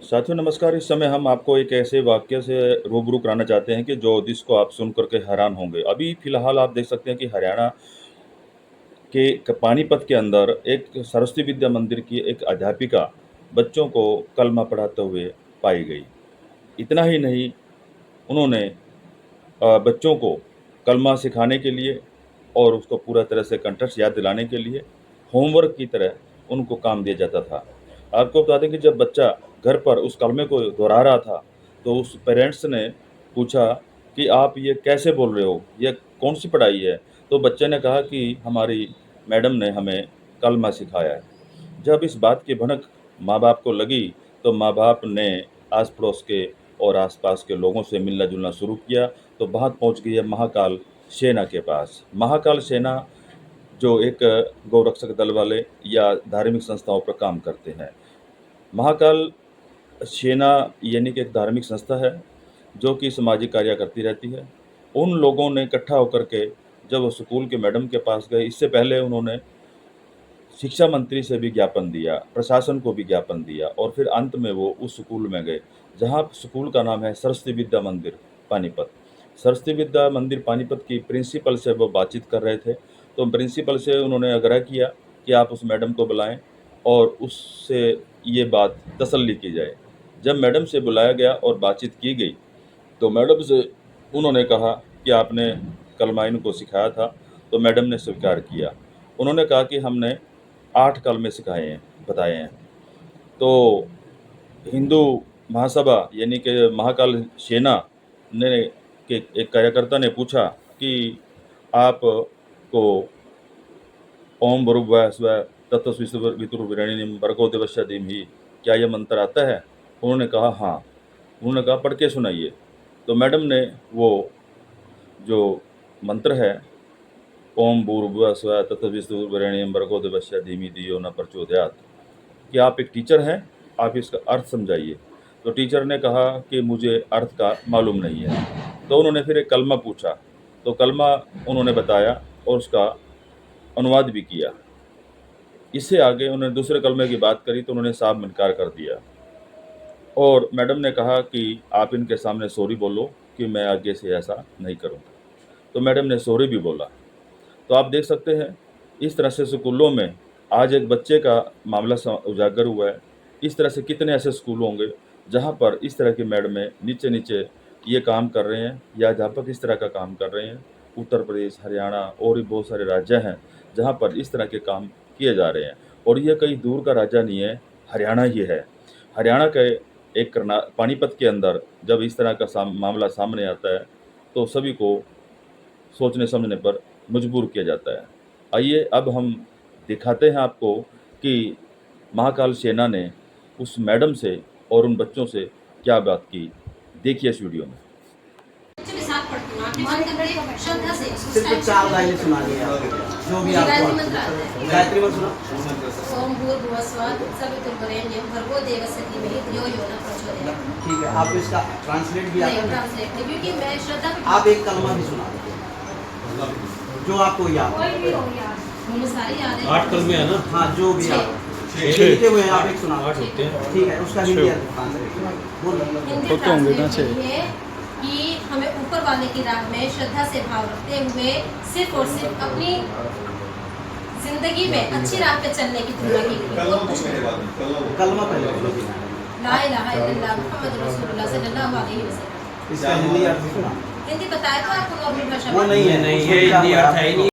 साथियों नमस्कार। इस समय हम आपको एक ऐसे वाक़ये से रूबरू कराना चाहते हैं कि जो जिसको आप सुन कर के हैरान होंगे। अभी फ़िलहाल आप देख सकते हैं कि हरियाणा के पानीपत के अंदर एक सरस्वती विद्या मंदिर की एक अध्यापिका बच्चों को कलमा पढ़ाते हुए पाई गई। इतना ही नहीं, उन्होंने बच्चों को कलमा सिखाने के लिए और उसको पूरा तरह से कंठस्थ याद दिलाने के लिए होमवर्क की तरह उनको काम दिया जाता था। आपको बता दें कि जब बच्चा घर पर उस कलमे को दोहरा रहा था, तो उस पेरेंट्स ने पूछा कि आप ये कैसे बोल रहे हो? ये कौन-सी पढ़ाई है? तो बच्चे ने कहा कि हमारी मैडम ने हमें कलमा सिखाया है। जब इस बात की भनक माँ-बाप को लगी, तो माँ-बाप ने आस-पड़ोस के और आस-पास के लोगों से मिलना-जुलना शुरू किया, तो बात पहुँच गई है महाकाल सेना के पास। महाकाल सेना जो एक गौरक्षक दल वाले या धार्मिक संस्थाओं पर काम करते हैं। महाकाल सेना यानी कि एक धार्मिक संस्था है, जो कि सामाजिक कार्य करती रहती है। उन लोगों ने इकट्ठा होकर के जब वो स्कूल के मैडम के पास गए, इससे पहले उन्होंने शिक्षा मंत्री से भी ज्ञापन दिया, प्रशासन को भी ज्ञापन दिया और फिर अंत में वो उस स्कूल में गए, जहाँ स्कूल का नाम है सरस्वती विद्या मंदिर, पानीपत। सरस्वती विद्या मंदिर पानीपत की प्रिंसिपल से वो बातचीत कर रहे थे, तो प्रिंसिपल से उन्होंने आग्रह किया कि आप उस मैडम को बुलाएँ और उससे ये बात तसल्ली की जाए। जब मैडम से बुलाया गया और बातचीत की गई, तो मैडम से उन्होंने कहा कि आपने कलमा इनको सिखाया था, तो मैडम ने स्वीकार किया। उन्होंने कहा कि हमने 8 कलमे सिखाए हैं, बताए हैं। तो हिंदू महासभा यानी कि महाकाल सेना ने के एक कार्यकर्ता ने पूछा कि आपको ओम भूर्भुवः स्वः तत्सवितुर्वरेण्यं भर्गो देवस्य धीमहि, क्या ये मंत्र आता है? उन्होंने कहा हाँ। उन्होंने कहा पढ़ के सुनाइए। तो मैडम ने वो जो मंत्र है, ओम भूर्भुवः स्वः तत्सवितुर्वरेण्यं भर्गो देवस्य धीमहि धियो न प्रचोदयात्, कि आप एक टीचर हैं, आप इसका अर्थ समझाइए। तो टीचर ने कहा कि मुझे अर्थ का मालूम नहीं है। तो उन्होंने फिर एक कलमा पूछा, तो कलमा उन्होंने बताया और उसका अनुवाद भी किया। इससे आगे उन्होंने दूसरे कलमे की बात करी, तो उन्होंने साफ इनकार कर दिया और मैडम ने कहा कि आप इनके सामने सॉरी बोलो कि मैं आगे से ऐसा नहीं करूँगा। तो मैडम ने सॉरी भी बोला। तो आप देख सकते हैं, इस तरह से स्कूलों में आज एक बच्चे का मामला उजागर हुआ है। इस तरह से कितने ऐसे स्कूल होंगे, जहाँ पर इस तरह की मैडमें नीचे-नीचे ये काम कर रहे हैं या अध्यापक इस तरह का काम कर रहे हैं। उत्तर प्रदेश, हरियाणा और भी बहुत सारे राज्य हैं, जहाँ पर इस तरह के काम किए जा रहे हैं और ये कहीं दूर का राज्य नहीं है, हरियाणा ही है। हरियाणा के एक पानीपत के अंदर जब इस तरह का मामला सामने आता है, तो सभी को सोचने-समझने पर मजबूर किया जाता है। आइए अब हम दिखाते हैं आपको कि महाकाल सेना ने उस मैडम से और उन बच्चों से क्या बात की। देखिए इस वीडियो में। के साथ पढ़ती हूँ, आपने मन करके श्रद्धा से उस सिर्फ टाइम 4 लाइनें सुना दी आप, जो भी आपको गायत्री मंत्र आता है। गायत्री मंत्र सुना। ओम भूर्भुवः स्वः तत्सवितुर्वरेण्यं भर्गो देवस्य धीमहि धियो यो न प्रचोदयात्। ठीक है, आप इसका ट्रांसलेट भी आता नहीं है? ट्रांसलेट नहीं, क्योंकि मैं श्रद्धा पे आप एक कलमा भी सुना दो, जो आपको याद हो। कोई भी हो यार, मुझे सारी याद है। 8 कलमे है ना? हाँ, जो भी आप लिखे हुए हैं आप एक सुना दो। 8 होते हैं। ठीक है, उसका हिंदी ट्रांसलेट बोलो। हिंदी ट्रांसलेट ये है कि हमें ऊपर वाले की राह में श्रद्धा से भाव रखते हुए सिर्फ और सिर्फ अपनी जिंदगी में अच्छी राह पे चलने की दुआ की गई और कुछ नहीं। कलमा पहले बोलो। ला इलाहा इल्लल्लाह मुहम्मद रसूलुल्लाह सल्लल्लाहु अलैहि वसल्लम। इसका हिंदी अर्थ सुना। हिंदी बताया तो आपको नॉर्मल भाषा वो में। नहीं है, नहीं, ये हिंदी अर्थ है ही नहीं।